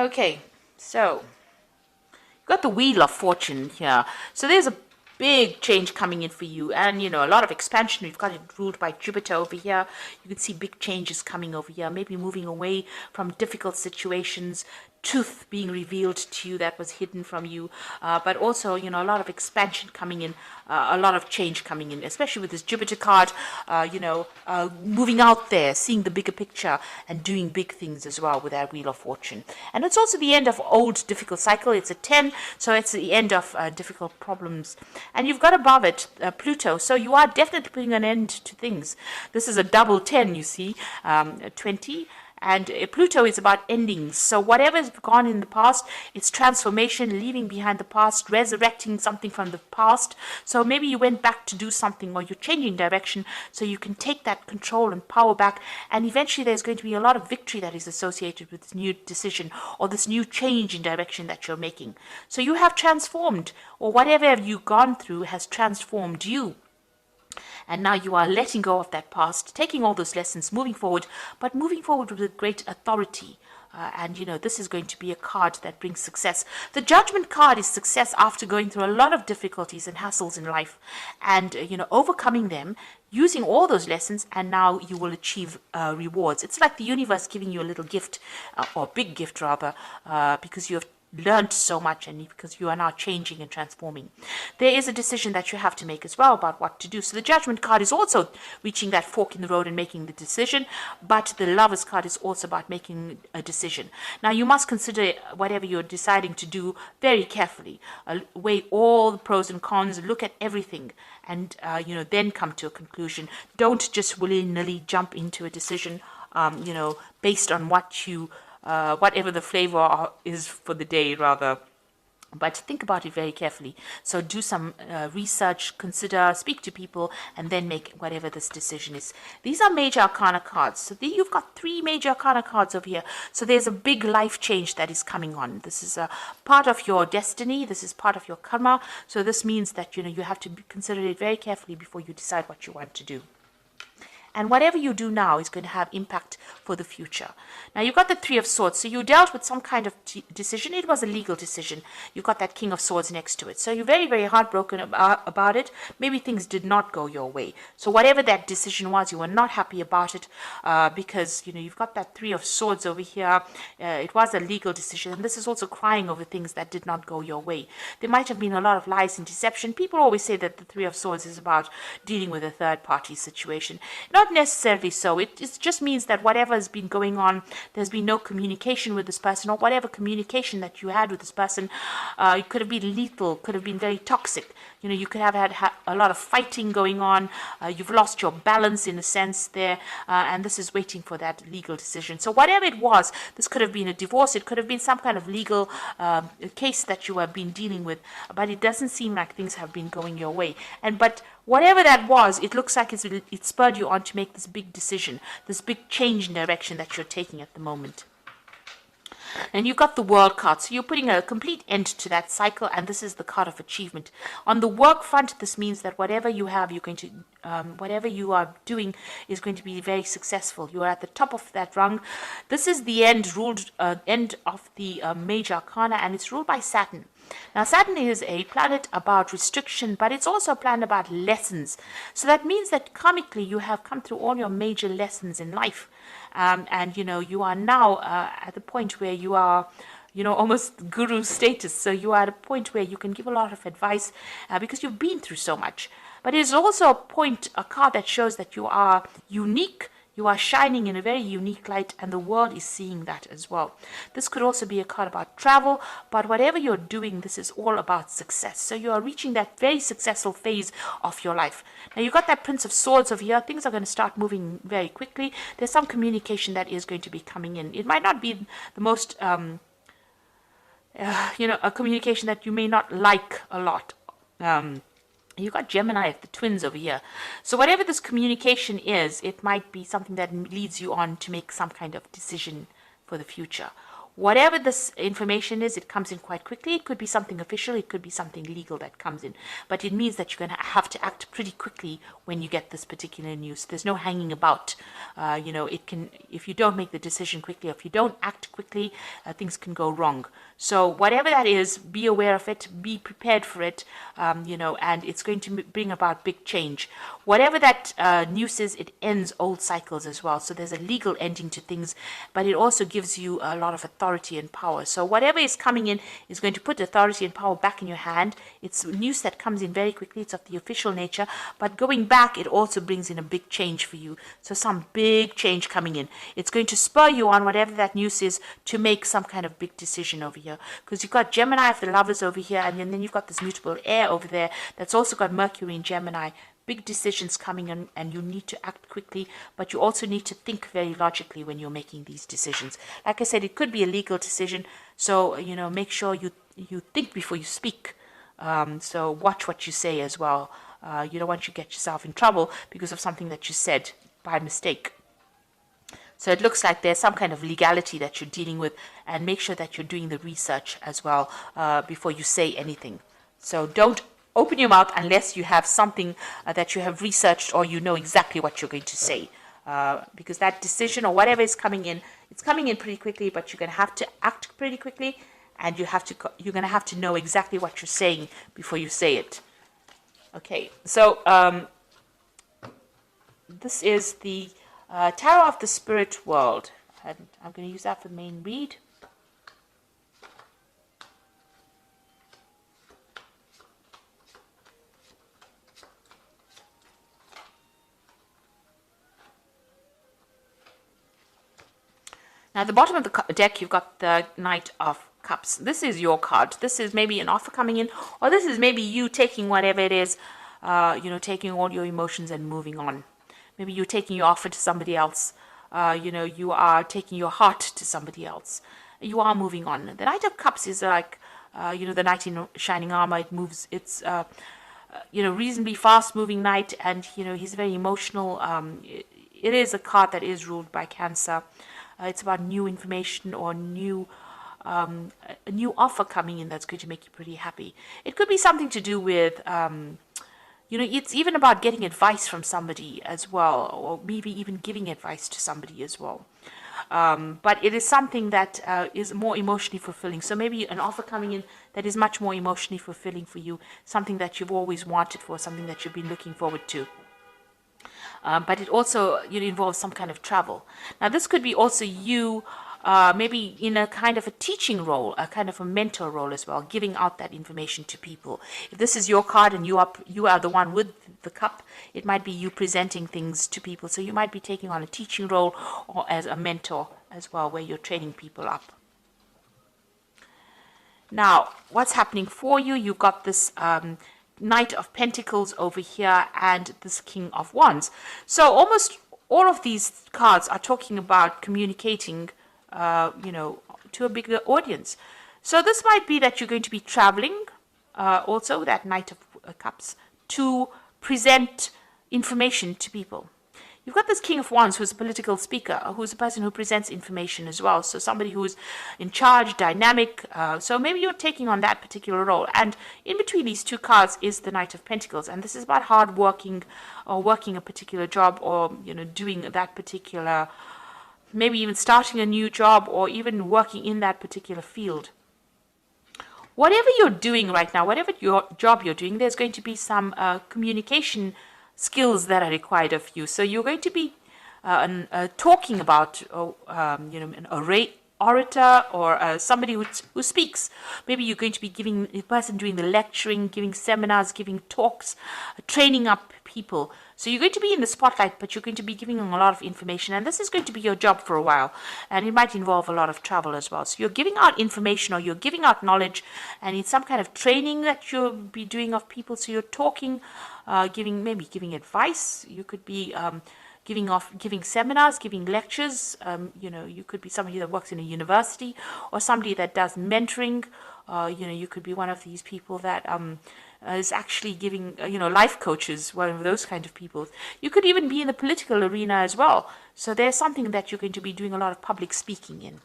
Okay, so got the Wheel of Fortune here. So there's a big change coming in for you, and a lot of expansion. We've got it ruled by Jupiter over here. You can see big changes coming over here, maybe moving away from difficult situations, truth being revealed to you that was hidden from you, but also a lot of expansion coming in, a lot of change coming in, especially with this Jupiter card. Moving out there, seeing the bigger picture, and doing big things as well with that Wheel of Fortune. And it's also the end of old difficult cycle. It's a 10, so it's the end of difficult problems. And you've got above it Pluto, so you are definitely putting an end to things. This is a double 10, you see, 20. And Pluto is about endings. So whatever has gone in the past, it's transformation, leaving behind the past, resurrecting something from the past. So maybe you went back to do something, or you're changing direction so you can take that control and power back. And eventually there's going to be a lot of victory that is associated with this new decision or this new change in direction that you're making. So you have transformed, or whatever you've gone through has transformed you. And now you are letting go of that past, taking all those lessons, moving forward, but moving forward with great authority. And this is going to be a card that brings success. The Judgment card is success after going through a lot of difficulties and hassles in life, and overcoming them, using all those lessons, and now you will achieve rewards. It's like the universe giving you a little gift, or big gift rather, because you have learned so much, and because you are now changing and transforming. There is a decision that you have to make as well about what to do. So the Judgment card is also reaching that fork in the road and making the decision, but the Lovers card is also about making a decision. Now you must consider whatever you're deciding to do very carefully. Weigh all the pros and cons, look at everything, and then come to a conclusion. Don't just willy-nilly jump into a decision based on what you whatever the flavor is for the day, rather. But think about it very carefully. So do some research, consider, speak to people, and then make whatever this decision is. These are major arcana cards. So you've got 3 major arcana cards over here. So there's a big life change that is coming on. This is a part of your destiny. This is part of your karma. So this means that you have to consider it very carefully before you decide what you want to do. And whatever you do now is going to have impact for the future. Now, you've got the 3 of Swords. So you dealt with some kind of decision. It was a legal decision. You've got that King of Swords next to it. So you're very, very heartbroken about it. Maybe things did not go your way. So whatever that decision was, you were not happy about it because, you've got that 3 of Swords over here. It was a legal decision. And this is also crying over things that did not go your way. There might have been a lot of lies and deception. People always say that the 3 of Swords is about dealing with a third-party situation. Not necessarily so. It just means that whatever has been going on, there's been no communication with this person, or whatever communication that you had with this person, it could have been lethal, could have been very toxic. You could have had a lot of fighting going on. You've lost your balance in a sense there, and this is waiting for that legal decision. So whatever it was, this could have been a divorce. It could have been some kind of legal case that you have been dealing with, but it doesn't seem like things have been going your way. But whatever that was, it looks like it spurred you on to make this big decision, this big change in direction that you're taking at the moment. And you've got the World card, so you're putting a complete end to that cycle, and this is the card of achievement. On the work front, this means that whatever you have, you're going to, whatever you are doing is going to be very successful. You are at the top of that rung. This is the end of the major arcana, and it's ruled by Saturn. Now, Saturn is a planet about restriction, but it's also a planet about lessons. So that means that karmically you have come through all your major lessons in life. And you are now at the point where you are, almost guru status. So you are at a point where you can give a lot of advice because you've been through so much. But it's also a card that shows that you are unique. You are shining in a very unique light, and the world is seeing that as well. This could also be a card about travel, but whatever you're doing, this is all about success. So you are reaching that very successful phase of your life. Now, you've got that Prince of Swords over here. Things are going to start moving very quickly. There's some communication that is going to be coming in. It might not be the most, a communication that you may not like a lot. You've got Gemini, the twins over here. So whatever this communication is, it might be something that leads you on to make some kind of decision for the future. whatever this information is, it comes in quite quickly. It could be something official, it could be something legal that comes in, but it means that you're going to have to act pretty quickly when you get this particular news. There's no hanging about. It can, if you don't make the decision quickly, or if you don't act quickly, things can go wrong. So whatever that is, be aware of it, be prepared for it, and it's going to bring about big change. Whatever that news is, it ends old cycles as well. So there's a legal ending to things, but it also gives you a lot of authority and power. So whatever is coming in is going to put authority and power back in your hand. It's news that comes in very quickly. It's of the official nature, but going back, it also brings in a big change for you. So some big change coming in. It's going to spur you on, whatever that news is, to make some kind of big decision over here. Because you've got Gemini of the Lovers over here, and then you've got this mutable air over there that's also got Mercury in Gemini. Big decisions coming in, and you need to act quickly, but you also need to think very logically when you're making these decisions. Like I said, it could be a legal decision, so make sure you think before you speak. So watch what you say as well. You don't want to get yourself in trouble because of something that you said by mistake. So it looks like there's some kind of legality that you're dealing with, and make sure that you're doing the research as well before you say anything. So don't open your mouth unless you have something that you have researched, or you know exactly what you're going to say. Because that decision or whatever is coming in, it's coming in pretty quickly, but you're going to have to act pretty quickly, and you're going to have to know exactly what you're saying before you say it. Okay, so this is the Tarot of the Spirit World, and I'm going to use that for the main read. Now, at the bottom of the deck, you've got the Knight of Cups. This is your card. This is maybe an offer coming in, or this is maybe you taking whatever it is, taking all your emotions and moving on. Maybe you're taking your offer to somebody else. You are taking your heart to somebody else. You are moving on. The Knight of Cups is like, the knight in shining armor. It moves. It's, reasonably fast-moving knight, and he's very emotional. It is a card that is ruled by Cancer. It's about new information or a new offer coming in that's going to make you pretty happy. It could be something to do with, it's even about getting advice from somebody as well, or maybe even giving advice to somebody as well. But it is something that is more emotionally fulfilling. So maybe an offer coming in that is much more emotionally fulfilling for you, something that you've always wanted for, something that you've been looking forward to. But it also involves some kind of travel. Now, this could be also you maybe in a kind of a teaching role, a kind of a mentor role as well, giving out that information to people. If this is your card and you are the one with the cup, it might be you presenting things to people. So you might be taking on a teaching role or as a mentor as well, where you're training people up. Now, what's happening for you? You've got this Knight of Pentacles over here and this King of Wands. So almost all of these cards are talking about communicating, to a bigger audience. So this might be that you're going to be traveling, also that Knight of Cups, to present information to people. You've got this King of Wands, who's a political speaker, who's a person who presents information as well. So somebody who's in charge, dynamic. So maybe you're taking on that particular role. And in between these two cards is the Knight of Pentacles. And this is about hard working, or working a particular job, or, doing that particular, maybe even starting a new job, or even working in that particular field. Whatever you're doing right now, whatever your job you're doing, there's going to be some communication skills that are required of you. So you're going to be talking about, an orator, or somebody who speaks. Maybe you're going to be giving a person doing the lecturing, giving seminars, giving talks, training up people. So you're going to be in the spotlight, but you're going to be giving them a lot of information, and this is going to be your job for a while, and it might involve a lot of travel as well. So you're giving out information, or you're giving out knowledge, and it's some kind of training that you'll be doing of people. So you're talking, giving advice. You could be giving seminars, giving lectures. You could be somebody that works in a university, or somebody that does mentoring. You could be one of these people that is actually giving, life coaches, one of those kind of people. You could even be in the political arena as well. So there's something that you're going to be doing a lot of public speaking in.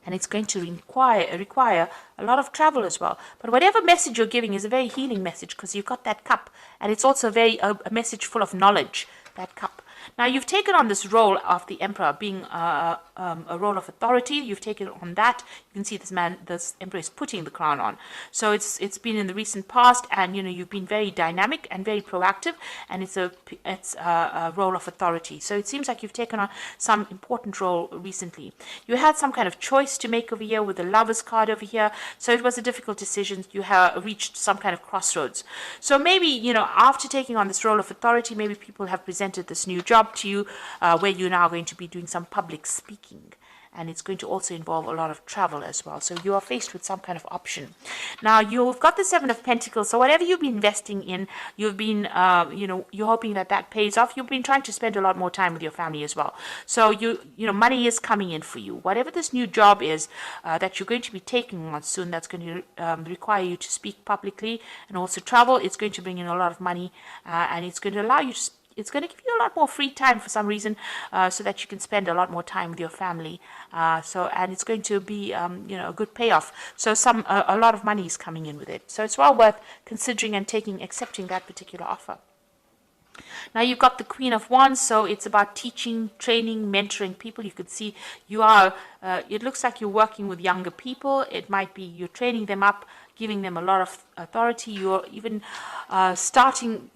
and it's going to require a lot of travel as well. But whatever message you're giving is a very healing message, because you've got that cup, and it's also a message full of knowledge, that cup. Now, you've taken on this role of the emperor, being a role of authority. You've taken on that. You can see this emperor is putting the crown on. So it's been in the recent past, and you've been very dynamic and very proactive, and it's a role of authority. So it seems like you've taken on some important role recently. You had some kind of choice to make over here with the Lovers card over here. So it was a difficult decision. You have reached some kind of crossroads. So maybe, after taking on this role of authority, maybe people have presented this new job to you, where you're now going to be doing some public speaking, and it's going to also involve a lot of travel as well. So you are faced with some kind of option. Now, you've got the Seven of Pentacles, so whatever you've been investing in, you've been you're hoping that pays off. You've been trying to spend a lot more time with your family as well. So money is coming in for you. Whatever this new job is that you're going to be taking on soon, that's going to require you to speak publicly and also travel. It's going to bring in a lot of money, and it's going to allow you to it's going to give you a lot more free time for some reason, so that you can spend a lot more time with your family. And it's going to be, a good payoff. So a lot of money is coming in with it. So it's well worth considering and accepting that particular offer. Now, you've got the Queen of Wands, so it's about teaching, training, mentoring people. You could see it looks like you're working with younger people. It might be you're training them up, giving them a lot of authority. You're even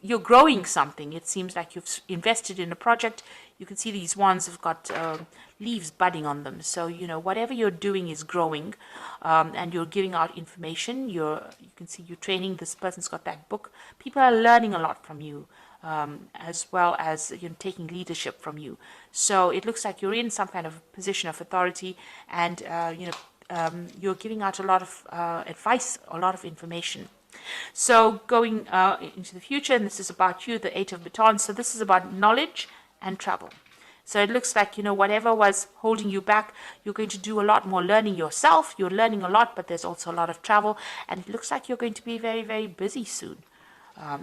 you're growing something. It seems like you've invested in a project. You can see these wands have got leaves budding on them. So, whatever you're doing is growing, and you're giving out information. You can see you're training. This person's got that book. People are learning a lot from you, as well as taking leadership from you. So it looks like you're in some kind of position of authority, and you're giving out a lot of advice, a lot of information. So going into the future, and this is about you, the Eight of Batons. So this is about knowledge and travel. So it looks like, whatever was holding you back, you're going to do a lot more learning yourself. You're learning a lot, but there's also a lot of travel. And it looks like you're going to be very, very busy soon.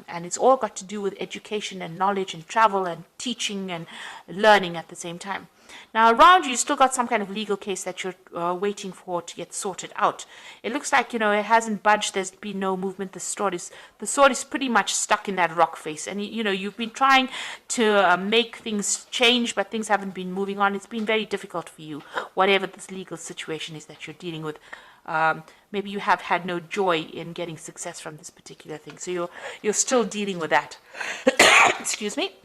And it's all got to do with education and knowledge and travel and teaching and learning at the same time. Now, around you still got some kind of legal case that you're waiting for to get sorted out. It looks like, it hasn't budged. There's been no movement. The sword is pretty much stuck in that rock face. And, you've been trying to make things change, but things haven't been moving on. It's been very difficult for you, whatever this legal situation is that you're dealing with. Maybe you have had no joy in getting success from this particular thing. So you're still dealing with that. Excuse me.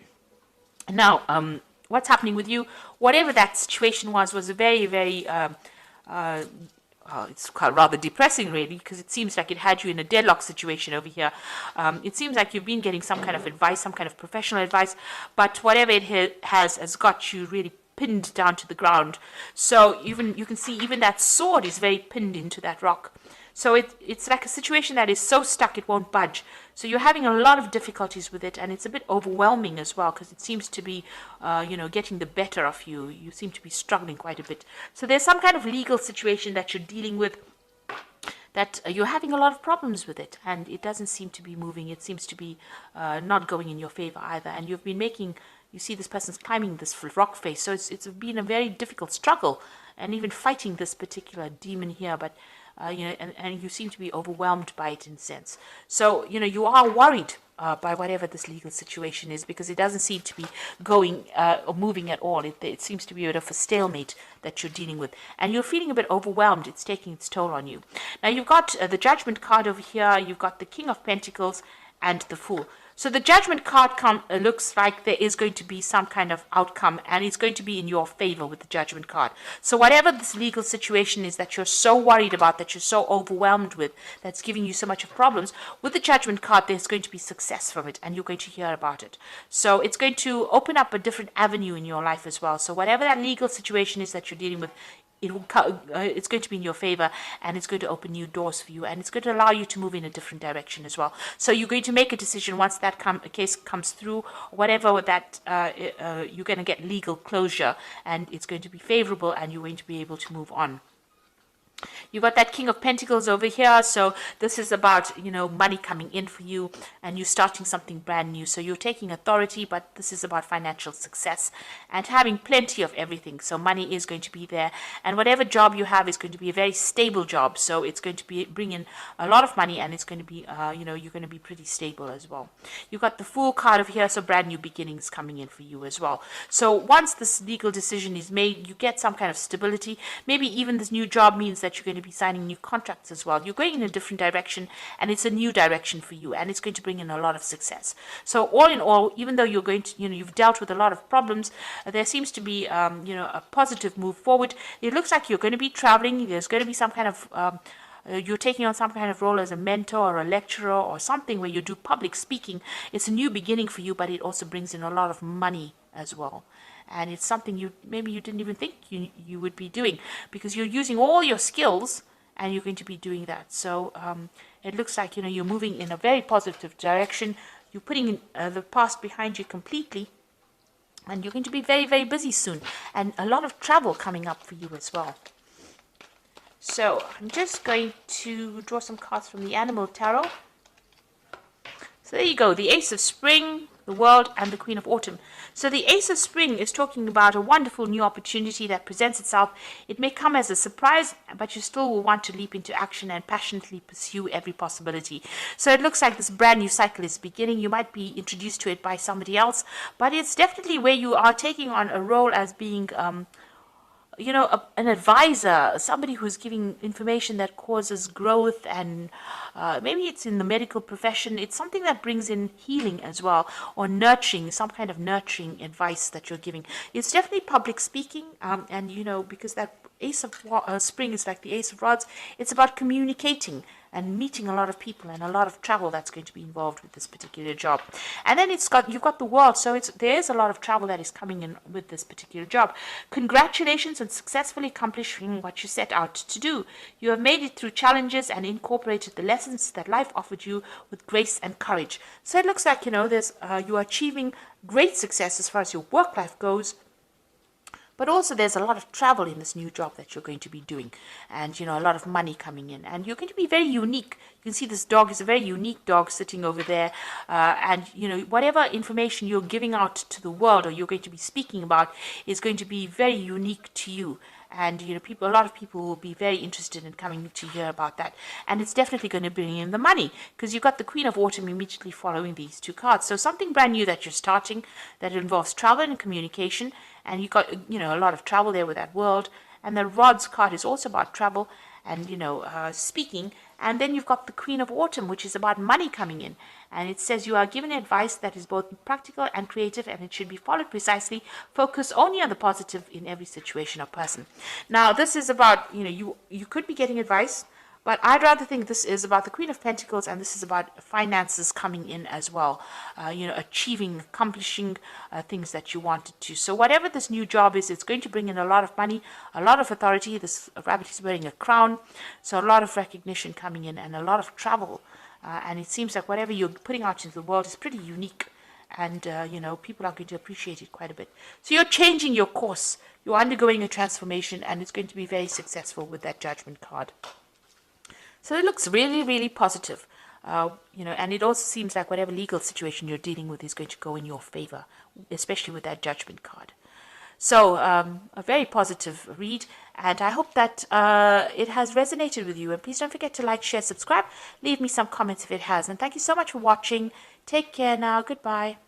Now, what's happening with you, whatever that situation was a very, very, it's rather depressing, really, because it seems like it had you in a deadlock situation over here. It seems like you've been getting some kind of advice, some kind of professional advice, but whatever it has got you really pinned down to the ground. So you can see even that sword is very pinned into that rock. So it's like a situation that is so stuck it won't budge. So you're having a lot of difficulties with it, and it's a bit overwhelming as well, because it seems to be, getting the better of you. You seem to be struggling quite a bit. So there's some kind of legal situation that you're dealing with, that you're having a lot of problems with it, and it doesn't seem to be moving. It seems to be not going in your favor either. And you've been you see this person's climbing this rock face. So it's been a very difficult struggle, and even fighting this particular demon here, but and you seem to be overwhelmed by it in a sense. So, you are worried by whatever this legal situation is, because it doesn't seem to be going or moving at all. It seems to be a bit of a stalemate that you're dealing with. And you're feeling a bit overwhelmed. It's taking its toll on you. Now, you've got the Judgment card over here. You've got the King of Pentacles and the Fool. So the Judgment card looks like there is going to be some kind of outcome, and it's going to be in your favor with the Judgment card. So whatever this legal situation is that you're so worried about, that you're so overwhelmed with, that's giving you so much of problems, with the Judgment card, there's going to be success from it, and you're going to hear about it. So it's going to open up a different avenue in your life as well. So whatever that legal situation is that you're dealing with, it's going to be in your favor, and it's going to open new doors for you, and it's going to allow you to move in a different direction as well. So you're going to make a decision once that case comes through, whatever that you're going to get legal closure, and it's going to be favorable, and you're going to be able to move on. You got that King of Pentacles over here. So this is about, money coming in for you and you starting something brand new. So you're taking authority, but this is about financial success and having plenty of everything. So money is going to be there. And whatever job you have is going to be a very stable job. So it's going to be bring in a lot of money and it's going to be, you're going to be pretty stable as well. You got the Fool card over here. So brand new beginnings coming in for you as well. So once this legal decision is made, you get some kind of stability. Maybe even this new job means that you're going to be signing new contracts as well. You're going in a different direction and it's a new direction for you and it's going to bring in a lot of success. So all in all, even though you're going to, you've dealt with a lot of problems, there seems to be, a positive move forward. It looks like you're going to be traveling. There's going to be some kind of, you're taking on some kind of role as a mentor or a lecturer or something where you do public speaking. It's a new beginning for you, but it also brings in a lot of money as well. And it's something maybe you didn't even think you would be doing because you're using all your skills and you're going to be doing that. So it looks like, you're moving in a very positive direction. You're putting the past behind you completely. And you're going to be very, very busy soon. And a lot of travel coming up for you as well. So I'm just going to draw some cards from the Animal Tarot. So there you go. The Ace of Spring, the World, and the Queen of Autumn. So the Ace of Spring is talking about a wonderful new opportunity that presents itself. It may come as a surprise, but you still will want to leap into action and passionately pursue every possibility. So it looks like this brand new cycle is beginning. You might be introduced to it by somebody else, but it's definitely where you are taking on a role as being an advisor, somebody who's giving information that causes growth, and maybe it's in the medical profession. It's something that brings in healing as well, or nurturing, some kind of nurturing advice that you're giving. It's definitely public speaking, and because that Ace of Spring is like the Ace of Rods, it's about communicating and meeting a lot of people and a lot of travel that's going to be involved with this particular job. And then you've got the World, so there's a lot of travel that is coming in with this particular job. Congratulations on successfully accomplishing what you set out to do. You have made it through challenges and incorporated the lessons that life offered you with grace and courage. So it looks like, you are achieving great success as far as your work life goes. But also there's a lot of travel in this new job that you're going to be doing. And, a lot of money coming in. And you're going to be very unique. You can see this dog is a very unique dog sitting over there. And, whatever information you're giving out to the world or you're going to be speaking about is going to be very unique to you. And, a lot of people will be very interested in coming to hear about that. And it's definitely going to bring in the money because you've got the Queen of Autumn immediately following these two cards. So something brand new that you're starting that involves travel and communication. And you've got, a lot of travel there with that World. And the Rods card is also about travel and, speaking. And then you've got the Queen of Autumn, which is about money coming in. And it says you are given advice that is both practical and creative, and it should be followed precisely. Focus only on the positive in every situation or person. Now, this is about, you could be getting advice, but I'd rather think this is about the Queen of Pentacles, and this is about finances coming in as well. Achieving, accomplishing things that you wanted to. So whatever this new job is, it's going to bring in a lot of money, a lot of authority. This rabbit is wearing a crown, so a lot of recognition coming in and a lot of travel. And it seems like whatever you're putting out into the world is pretty unique. And, people are going to appreciate it quite a bit. So you're changing your course. You're undergoing a transformation, and it's going to be very successful with that Judgment card. So it looks really, really positive. And it also seems like whatever legal situation you're dealing with is going to go in your favor, especially with that Judgment card. So a very positive read, and I hope that it has resonated with you. And please don't forget to like, share, subscribe. Leave me some comments if it has. And thank you so much for watching. Take care now. Goodbye.